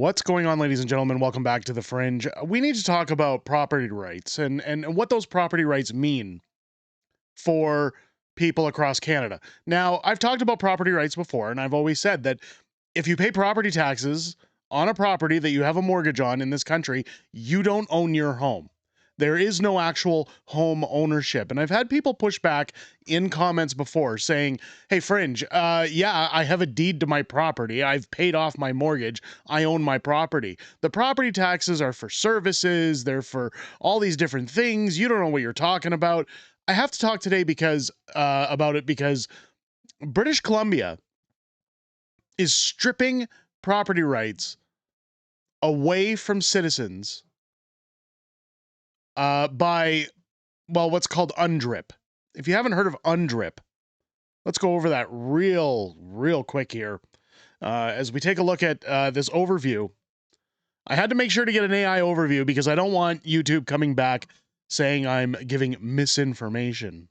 What's going on, ladies and gentlemen? Welcome back to the Fringe. We need to talk about property rights and what those property rights mean for people across Canada. Now, I've talked about property rights before, and I've always said that if you pay property taxes on a property that you have a mortgage on in this country, you don't own your home. There is no actual home ownership. And I've had people push back in comments before saying, hey, Fringe, yeah, I have a deed to my property. I've paid off my mortgage. I own my property. The property taxes are for services. They're for all these different things. You don't know what you're talking about. I have to talk today about it because British Columbia is stripping property rights away from citizens by, well, what's called UNDRIP. If you haven't heard of UNDRIP, let's go over that real quick here. As we take a look at this overview, I had to make sure to get an AI overview because I don't want YouTube coming back saying I'm giving misinformation.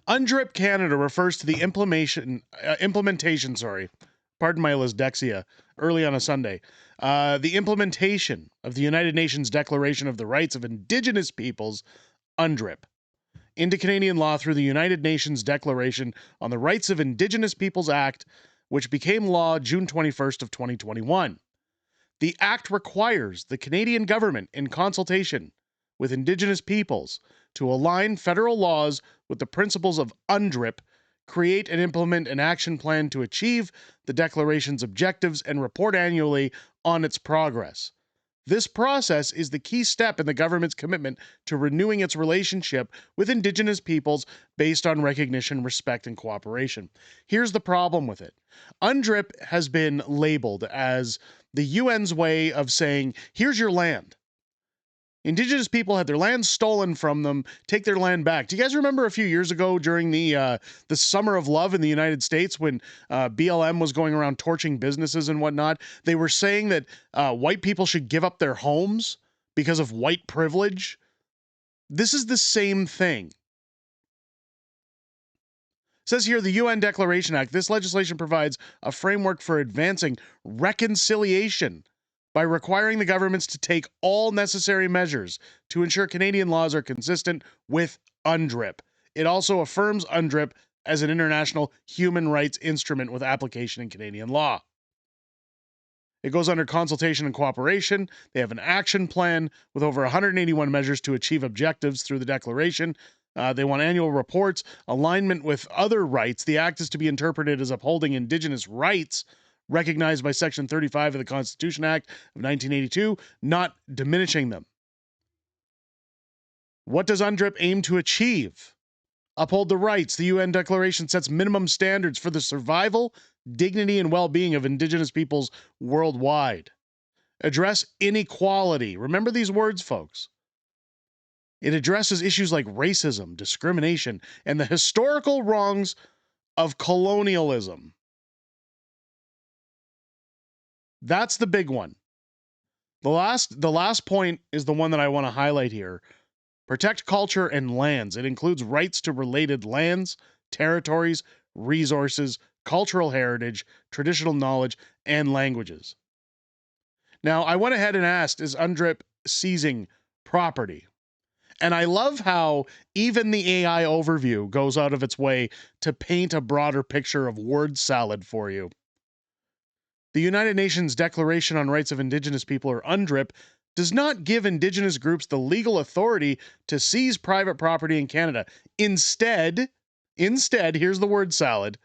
UNDRIP Canada refers to the implementation, pardon my dyslexia, early on a Sunday, the implementation of the United Nations Declaration of the Rights of Indigenous Peoples, UNDRIP, into Canadian law through the United Nations Declaration on the Rights of Indigenous Peoples Act, which became law June 21st of 2021. The act requires the Canadian government, in consultation with Indigenous peoples, to align federal laws with the principles of UNDRIP, create and implement an action plan to achieve the Declaration's objectives, and report annually on its progress. This process is the key step in the government's commitment to renewing its relationship with Indigenous peoples based on recognition, respect, and cooperation. Here's the problem with it. UNDRIP has been labeled as the UN's way of saying, here's your land. Indigenous people had their land stolen from them, take their land back. Do you guys remember a few years ago during the Summer of Love in the United States when BLM was going around torching businesses and whatnot? They were saying that white people should give up their homes because of white privilege. This is the same thing. It says here, the UN Declaration Act. This legislation provides a framework for advancing reconciliation by requiring the governments to take all necessary measures to ensure Canadian laws are consistent with UNDRIP. It also affirms UNDRIP as an international human rights instrument with application in Canadian law. It goes under consultation and cooperation. They have an action plan with over 181 measures to achieve objectives through the declaration. They want annual reports, alignment with other rights. The act is to be interpreted as upholding Indigenous rights recognized by Section 35 of the Constitution Act of 1982, not diminishing them. What does UNDRIP aim to achieve? Uphold the rights. The UN Declaration sets minimum standards for the survival, dignity, and well-being of Indigenous peoples worldwide. Address inequality. Remember these words, folks. It addresses issues like racism, discrimination, and the historical wrongs of colonialism. That's the big one. The last point is the one that I want to highlight here. Protect culture and lands. It includes rights to related lands, territories, resources, cultural heritage, traditional knowledge, and languages. Now, I went ahead and asked, is UNDRIP seizing property? And I love how even the AI overview goes out of its way to paint a broader picture of word salad for you. The United Nations Declaration on Rights of Indigenous People, or UNDRIP, does not give Indigenous groups the legal authority to seize private property in Canada. Instead, here's the word salad,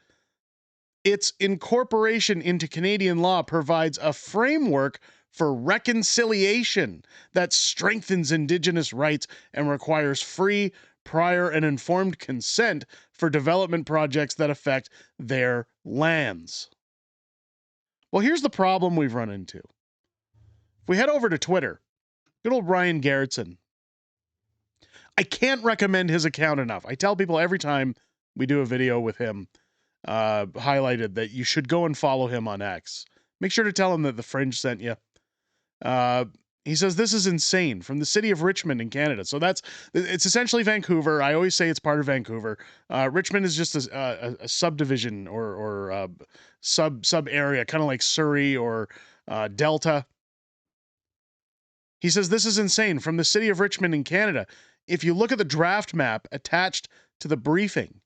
its incorporation into Canadian law provides a framework for reconciliation that strengthens Indigenous rights and requires free, prior, and informed consent for development projects that affect their lands. Well, here's the problem we've run into. If we head over to Twitter, good old Ryan Garrettson. I can't recommend his account enough. I tell people every time we do a video with him, highlighted that you should go and follow him on X. Make sure to tell him that the Fringe sent you. He says, this is insane, from the city of Richmond in Canada. So it's essentially Vancouver. I always say it's part of Vancouver. Richmond is just a subdivision or sub area, kind of like Surrey or Delta. He says this is insane. From the city of Richmond in Canada, if you look at the draft map attached to the briefing,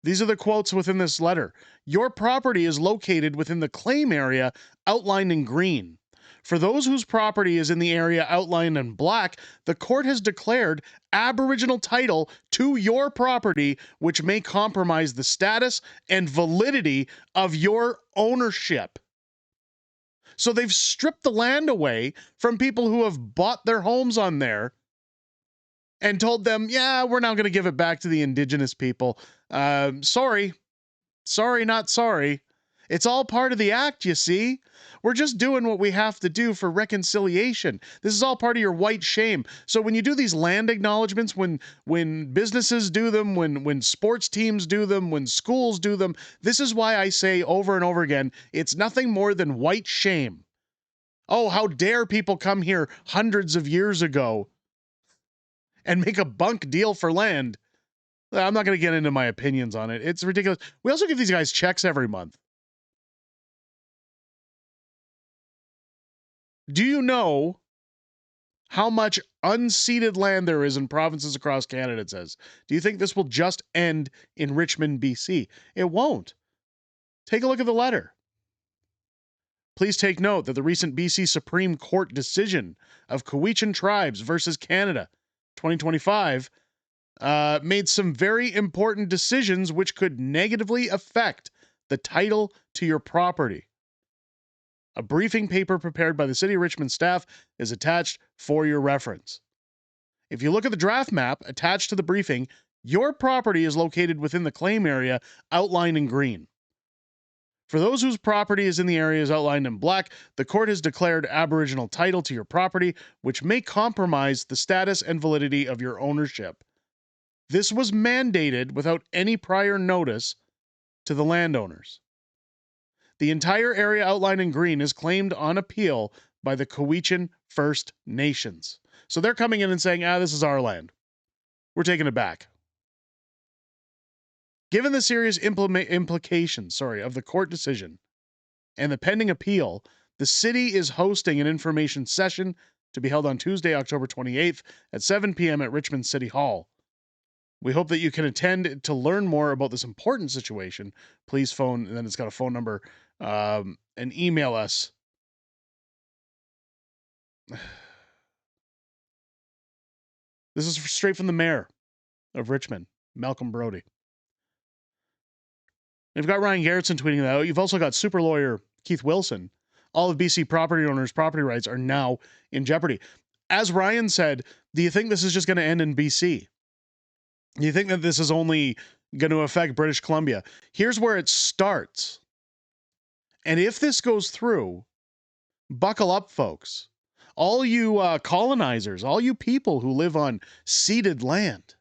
these are the quotes within this letter. Your property is located within the claim area outlined in green. For those whose property is in the area outlined in black, the court has declared Aboriginal title to your property, which may compromise the status and validity of your ownership. So they've stripped the land away from people who have bought their homes on there and told them, yeah, we're now going to give it back to the Indigenous people. Sorry, not sorry. It's all part of the act, you see. We're just doing what we have to do for reconciliation. This is all part of your white shame. So when you do these land acknowledgements, when businesses do them, when sports teams do them, when schools do them, this is why I say over and over again, it's nothing more than white shame. Oh, how dare people come here hundreds of years ago and make a bunk deal for land. I'm not going to get into my opinions on it. It's ridiculous. We also give these guys checks every month. Do you know how much unceded land there is in provinces across Canada, it says? Do you think this will just end in Richmond, BC? It won't. Take a look at the letter. Please take note that the recent BC Supreme Court decision of Cowichan Tribes versus Canada, 2025, made some very important decisions which could negatively affect the title to your property. A briefing paper prepared by the City of Richmond staff is attached for your reference. If you look at the draft map attached to the briefing, your property is located within the claim area outlined in green. For those whose property is in the areas outlined in black, the court has declared Aboriginal title to your property, which may compromise the status and validity of your ownership. This was mandated without any prior notice to the landowners. The entire area outlined in green is claimed on appeal by the Cowichan First Nations. So they're coming in and saying, this is our land. We're taking it back. Given the serious implications of the court decision and the pending appeal, the city is hosting an information session to be held on Tuesday, October 28th at 7 p.m. at Richmond City Hall. We hope that you can attend to learn more about this important situation. Please phone, and then it's got a phone number, and email us. This is straight from the mayor of Richmond, Malcolm Brodie. You've got Ryan Garrettson tweeting that out. You've also got super lawyer Keith Wilson. All of BC property owners' property rights are now in jeopardy. As Ryan said, do you think this is just going to end in BC? Do you think that this is only going to affect British Columbia? Here's where it starts. And if this goes through, buckle up, folks. All you colonizers, all you people who live on ceded land.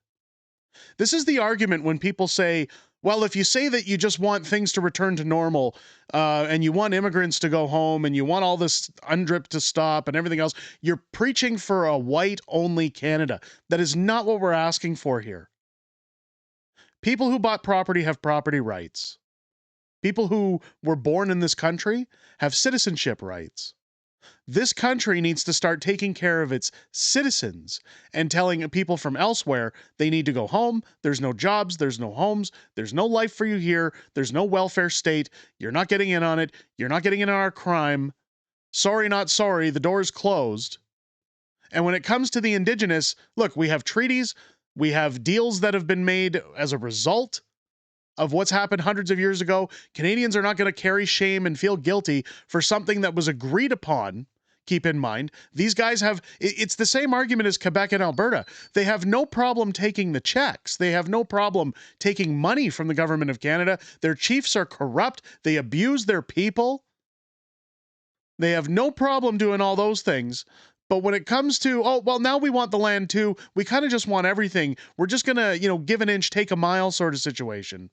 This is the argument when people say, well, if you say that you just want things to return to normal and you want immigrants to go home and you want all this UNDRIP to stop and everything else, you're preaching for a white-only Canada. That is not what we're asking for here. People who bought property have property rights. People who were born in this country have citizenship rights. This country needs to start taking care of its citizens and telling people from elsewhere they need to go home. There's no jobs. There's no homes. There's no life for you here. There's no welfare state. You're not getting in on it. You're not getting in on our crime. Sorry, not sorry. The door's closed. And when it comes to the Indigenous, look, we have treaties. We have deals that have been made as a result of what's happened hundreds of years ago. Canadians are not going to carry shame and feel guilty for something that was agreed upon. Keep in mind, these guys have, it's the same argument as Quebec and Alberta. They have no problem taking the checks. They have no problem taking money from the government of Canada. Their chiefs are corrupt. They abuse their people. They have no problem doing all those things. But when it comes to, oh, well, now we want the land too. We kind of just want everything. We're just going to, give an inch, take a mile sort of situation.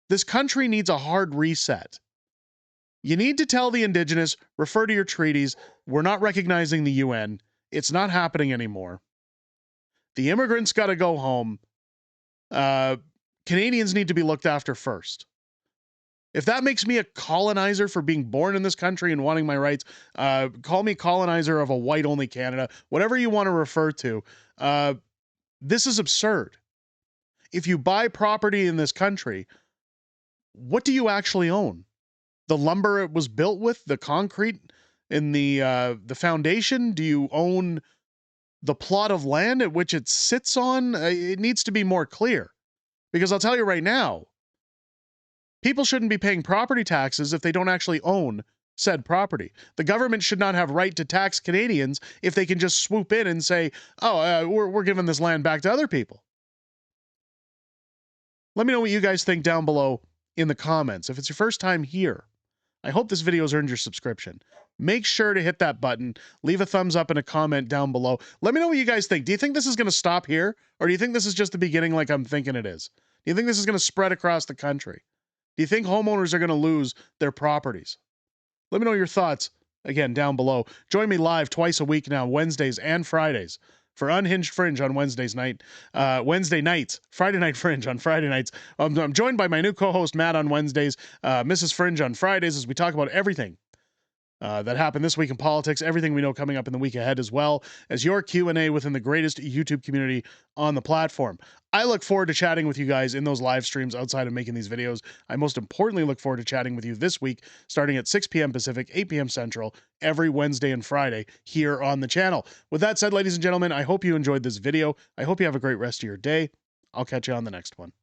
This country needs a hard reset. You need to tell the Indigenous, refer to your treaties. We're not recognizing the UN. It's not happening anymore. The immigrants got to go home. Canadians need to be looked after first. If that makes me a colonizer for being born in this country and wanting my rights, call me colonizer of a white-only Canada, whatever you want to refer to. This is absurd. If you buy property in this country, what do you actually own? The lumber it was built with, the concrete in the foundation? Do you own the plot of land at which it sits on? It needs to be more clear. Because I'll tell you right now, people shouldn't be paying property taxes if they don't actually own said property. The government should not have right to tax Canadians if they can just swoop in and say, oh, we're giving this land back to other people. Let me know what you guys think down below in the comments. If it's your first time here, I hope this video has earned your subscription. Make sure to hit that button, leave a thumbs up and a comment down below. Let me know what you guys think. Do you think this is going to stop here? Or do you think this is just the beginning like I'm thinking it is? Do you think this is going to spread across the country? Do you think homeowners are going to lose their properties? Let me know your thoughts, again, down below. Join me live twice a week now, Wednesdays and Fridays, for Unhinged Fringe on Wednesday nights, Friday Night Fringe on Friday nights. I'm joined by my new co-host, Matt, on Wednesdays, Mrs. Fringe on Fridays, as we talk about everything that happened this week in politics, everything we know coming up in the week ahead, as well as your Q&A within the greatest YouTube community on the platform. I look forward to chatting with you guys in those live streams outside of making these videos. I most importantly look forward to chatting with you this week, starting at 6 p.m. Pacific, 8 p.m. Central, every Wednesday and Friday here on the channel. With that said, ladies and gentlemen, I hope you enjoyed this video. I hope you have a great rest of your day. I'll catch you on the next one.